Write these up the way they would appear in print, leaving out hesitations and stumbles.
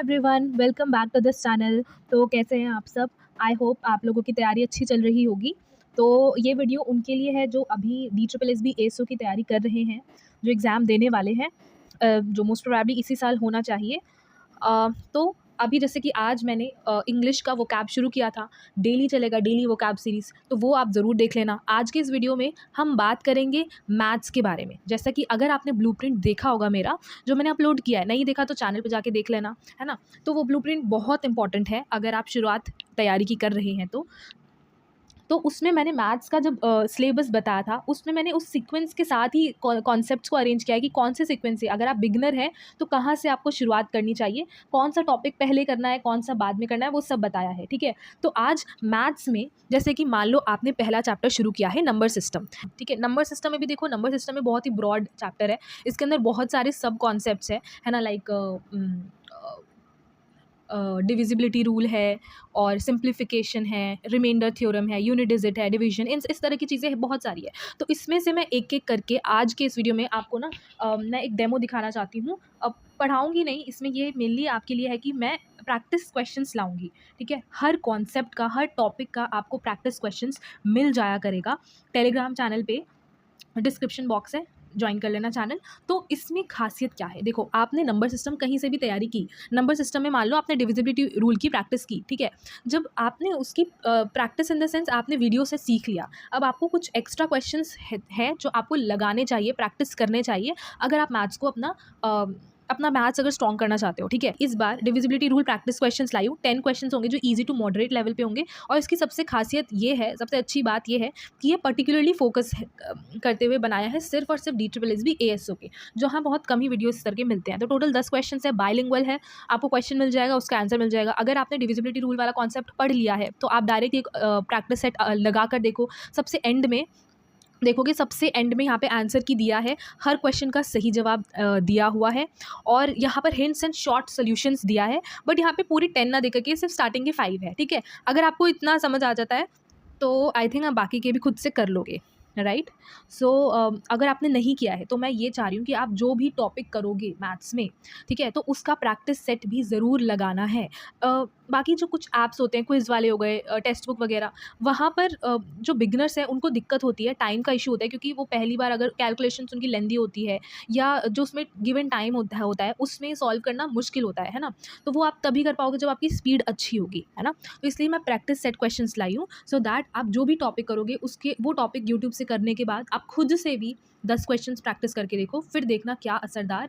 Everyone, welcome back to this channel. तो कैसे हैं आप सब? आई होप आप लोगों की तैयारी अच्छी चल रही होगी। तो ये वीडियो उनके लिए है जो अभी DSSB ASO की तैयारी कर रहे हैं, जो एग्ज़ाम देने वाले हैं, जो मोस्ट प्रोबेबली इसी साल होना चाहिए। तो अभी जैसे कि आज मैंने इंग्लिश का वोकैब शुरू किया था, डेली चलेगा, डेली वोकैब सीरीज़, तो वो आप ज़रूर देख लेना। आज के इस वीडियो में हम बात करेंगे मैथ्स के बारे में। जैसा कि अगर आपने ब्लूप्रिंट देखा होगा मेरा, जो मैंने अपलोड किया है, नहीं देखा तो चैनल पे जाके देख लेना, है ना? तो वो ब्लूप्रिंट बहुत इंपॉर्टेंट है अगर आप शुरुआत तैयारी की कर रहे हैं तो उसमें मैंने मैथ्स का जब सिलेबस बताया था, उसमें मैंने उस सीक्वेंस के साथ ही कॉन्सेप्ट्स को अरेंज किया है कि कौन से सीक्वेंस से अगर आप बिगिनर हैं तो कहाँ से आपको शुरुआत करनी चाहिए, कौन सा टॉपिक पहले करना है, कौन सा बाद में करना है, वो सब बताया है। ठीक है, तो आज मैथ्स में जैसे कि मान लो आपने पहला चैप्टर शुरू किया है नंबर सिस्टम। ठीक है, नंबर सिस्टम में भी देखो, नंबर सिस्टम में बहुत ही ब्रॉड चैप्टर है, इसके अंदर बहुत सारे सब कॉन्सेप्ट्स है ना, लाइक डिविजिबिलिटी रूल है और सिंप्लीफिकेशन है, रिमाइंडर थ्योरम है, यूनिट डिजिट है, डिवीजन, इस तरह की चीज़ें बहुत सारी है। तो इसमें से मैं एक एक करके आज के इस वीडियो में आपको ना मैं एक डेमो दिखाना चाहती हूँ। अब पढ़ाऊँगी नहीं, इसमें ये मेनली आपके लिए है कि मैं प्रैक्टिस क्वेश्चंस लाऊंगी। ठीक है, हर कॉन्सेप्ट का, हर टॉपिक का आपको प्रैक्टिस क्वेश्चंस मिल जाया करेगा। टेलीग्राम चैनल पे डिस्क्रिप्शन बॉक्स है, ज्वाइन कर लेना चैनल। तो इसमें खासियत क्या है, देखो आपने नंबर सिस्टम कहीं से भी तैयारी की, नंबर सिस्टम में मान लो आपने डिविजिबिलिटी रूल की प्रैक्टिस की, ठीक है, जब आपने उसकी प्रैक्टिस इन द सेंस आपने वीडियो से सीख लिया, अब आपको कुछ एक्स्ट्रा क्वेश्चंस है जो आपको लगाने चाहिए, प्रैक्टिस करने चाहिए अगर आप मैथ्स को अपना मैथ्स अगर स्ट्रॉन्ग करना चाहते हो। ठीक है, इस बार डिविजिबिलिटी रूल प्रैक्टिस क्वेश्चंस लाई हूँ, 10 क्वेश्चंस होंगे जो ईजी टू मॉडरेट लेवल पे होंगे। और इसकी सबसे खासियत ये है, सबसे अच्छी बात ये है कि ये पर्टिकुलरली फोकस करते हुए बनाया है सिर्फ और सिर्फ DSSB ASO के, जहाँ बहुत कम ही वीडियो इस तरह के मिलते हैं। तो टोटल 10 क्वेश्चन है, बाइलिंगुअल है, आपको क्वेश्चन मिल जाएगा, उसका आंसर मिल जाएगा। अगर आपने डिविजिबिलिटी रूल वाला कॉन्सेप्ट पढ़ लिया है तो आप डायरेक्ट एक प्रैक्टिस सेट लगा कर देखो, सबसे एंड में देखोगे, सबसे एंड में यहाँ पे आंसर की दिया है, हर क्वेश्चन का सही जवाब दिया हुआ है और यहाँ पर हिंट्स एंड शॉर्ट सॉल्यूशंस दिया है। बट यहाँ पे पूरी 10 ना देकर के सिर्फ स्टार्टिंग के 5 है। ठीक है, अगर आपको इतना समझ आ जाता है तो आई थिंक आप बाकी के भी खुद से कर लोगे, राइट? सो अगर आपने नहीं किया है तो मैं ये चाह रही हूँ कि आप जो भी टॉपिक करोगे मैथ्स में, ठीक है, तो उसका प्रैक्टिस सेट भी ज़रूर लगाना है। बाकी जो कुछ ऐप्स होते हैं, क्विज़ वाले हो गए, टेक्स्ट बुक वगैरह, वहाँ पर जो बिगनर्स हैं उनको दिक्कत होती है, टाइम का इशू होता है, क्योंकि वो पहली बार अगर कैलकुलेशंस उनकी लेंदी होती है या जो उसमें गिवन टाइम होता है उसमें सॉल्व करना मुश्किल होता है ना? तो वो आप तभी कर पाओगे जब आपकी स्पीड अच्छी होगी, है ना? तो इसलिए मैं प्रैक्टिस सेट क्वेश्चंस लाई हूँ, सो दैट आप जो भी टॉपिक करोगे उसके वो टॉपिक यूट्यूब से करने के बाद आप खुद से भी 10 क्वेश्चंस प्रैक्टिस करके देखो, फिर देखना क्या असरदार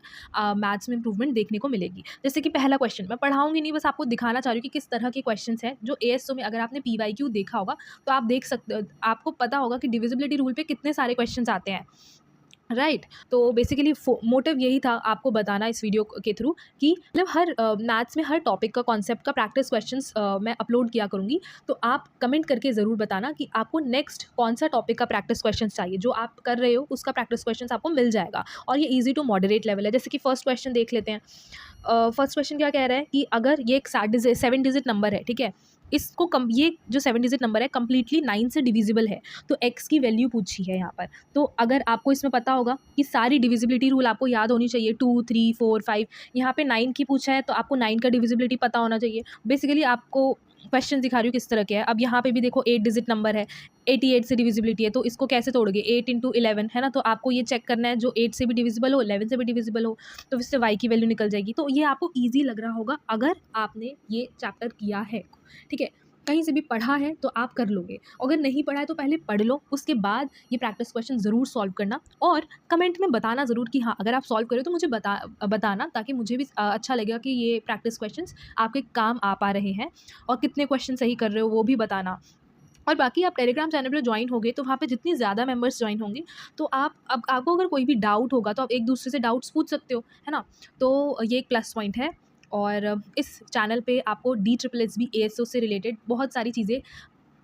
मैथ्स में इंप्रूवमेंट देखने को मिलेगी। जैसे कि पहला क्वेश्चन मैं पढ़ाऊंगी नहीं, बस आपको दिखाना चाह रही हूँ कि किस तरह के क्वेश्चंस हैं जो ASO में, अगर आपने PYQ देखा होगा तो आप देख सकते हो, आपको पता होगा कि डिविजिबिलिटी रूल पे कितने सारे क्वेश्चंस आते हैं, राइट? तो बेसिकली मोटिव यही था आपको बताना इस वीडियो के थ्रू कि मतलब हर मैथ्स में हर टॉपिक का, कॉन्सेप्ट का प्रैक्टिस क्वेश्चंस मैं अपलोड किया करूँगी। तो आप कमेंट करके ज़रूर बताना कि आपको नेक्स्ट कौन सा टॉपिक का प्रैक्टिस क्वेश्चंस चाहिए, जो आप कर रहे हो उसका प्रैक्टिस क्वेश्चंस आपको मिल जाएगा और ये ईजी टू मॉडरेट लेवल है। जैसे कि फर्स्ट क्वेश्चन देख लेते हैं। फर्स्ट क्वेश्चन क्या कह रहा है कि अगर ये एक 7 डिजिट नंबर है, ठीक है, इसको ये जो 7 डिजिट नंबर है कम्प्लीटली 9 से डिविजिबल है, तो x की वैल्यू पूछी है यहाँ पर। तो अगर आपको इसमें पता होगा कि सारी डिविजिबिलिटी रूल आपको याद होनी चाहिए, 2, 3, 4, 5, यहाँ पे 9 की पूछा है तो आपको 9 का डिविजिबिलिटी पता होना चाहिए। बेसिकली आपको क्वेश्चन दिखा रही हूँ किस तरह के है। अब यहाँ पे भी देखो 8 डिजिट नंबर है, 88 से डिविजिबिलिटी है, तो इसको कैसे तोड़ोगे, 8 इंटू 11, है ना? तो आपको ये चेक करना है जो 8 से भी डिविजिबल हो, 11 से भी डिविजिबल हो, तो इससे y की वैल्यू निकल जाएगी। तो ये आपको ईजी लग रहा होगा अगर आपने ये चैप्टर किया है, ठीक है, कहीं से भी पढ़ा है तो आप कर लोगे। अगर नहीं पढ़ा है तो पहले पढ़ लो, उसके बाद ये प्रैक्टिस क्वेश्चन ज़रूर सॉल्व करना और कमेंट में बताना ज़रूर कि हाँ, अगर आप सॉल्व करो तो मुझे बताना, ताकि मुझे भी अच्छा लगेगा कि ये प्रैक्टिस क्वेश्चंस आपके काम आ पा रहे हैं और कितने क्वेश्चन सही कर रहे हो वो भी बताना। और बाकी आप टेलीग्राम चैनल पे ज्वाइन होगे तो वहाँ पे जितनी ज़्यादा मेंबर्स ज्वाइन होंगे तो आप अब आपको अगर कोई भी डाउट होगा तो आप एक दूसरे से डाउट्स पूछ सकते हो, है ना? तो ये एक प्लस पॉइंट है। और इस चैनल पे आपको DSSB ASO से रिलेटेड बहुत सारी चीज़ें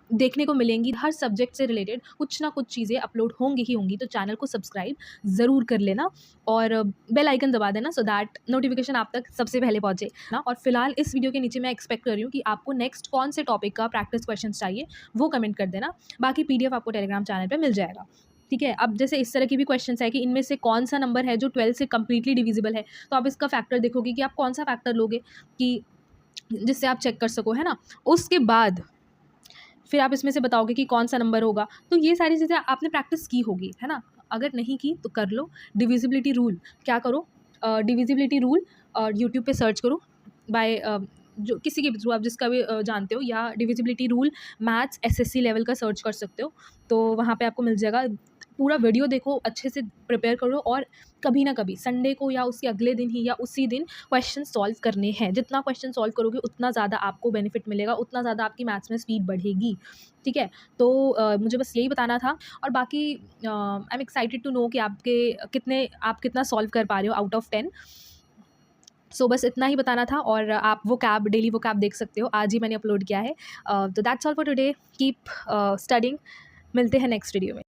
देखने को मिलेंगी, हर सब्जेक्ट से रिलेटेड कुछ ना कुछ चीज़ें अपलोड होंगी ही होंगी। तो चैनल को सब्सक्राइब ज़रूर कर लेना और बेल आइकन दबा देना, सो दैट नोटिफिकेशन आप तक सबसे पहले पहुँचे ना। और फिलहाल इस वीडियो के नीचे मैं एक्सपेक्ट कर रही हूँ कि आपको नेक्स्ट कौन से टॉपिक का प्रैक्टिस क्वेश्चन चाहिए, वो कमेंट कर देना। बाकी PDF आपको टेलीग्राम चैनल पर मिल जाएगा। ठीक है। अब जैसे इस तरह की भी क्वेश्चंस है कि इनमें से कौन सा नंबर है जो 12 से कंप्लीटली डिविजिबल है, तो आप इसका फैक्टर देखोगे कि आप कौन सा फैक्टर लोगे कि जिससे आप चेक कर सको, है ना। उसके बाद फिर आप इसमें से बताओगे कि कौन सा नंबर होगा। तो ये सारी चीज़ें आपने प्रैक्टिस की होगी, है ना। अगर नहीं की तो कर लो। डिविजिबिलिटी रूल क्या करो, डिविजिबिलिटी रूल और यूट्यूब पे सर्च करो बाय जो किसी के भी थ्रू आप जिसका भी जानते हो, या divisibility rule maths SSC level का सर्च कर सकते हो, तो वहाँ पे आपको मिल जाएगा। पूरा वीडियो देखो, अच्छे से प्रिपेयर करो, और कभी ना कभी संडे को या उसके अगले दिन ही या उसी दिन क्वेश्चन सॉल्व करने हैं। जितना क्वेश्चन सॉल्व करोगे उतना ज़्यादा आपको बेनिफिट मिलेगा, उतना ज़्यादा आपकी मैथ्स में स्पीड बढ़ेगी, ठीक है। तो मुझे बस यही बताना था। और बाकी I am excited to know कि आप कितना सॉल्व कर पा रहे हो आउट ऑफ 10। सो बस इतना ही बताना था। और आप वो कैब डेली वो कैब देख सकते हो, आज ही मैंने अपलोड किया है। तो that's all for today. Keep studying. मिलते हैं नेक्स्ट वीडियो में।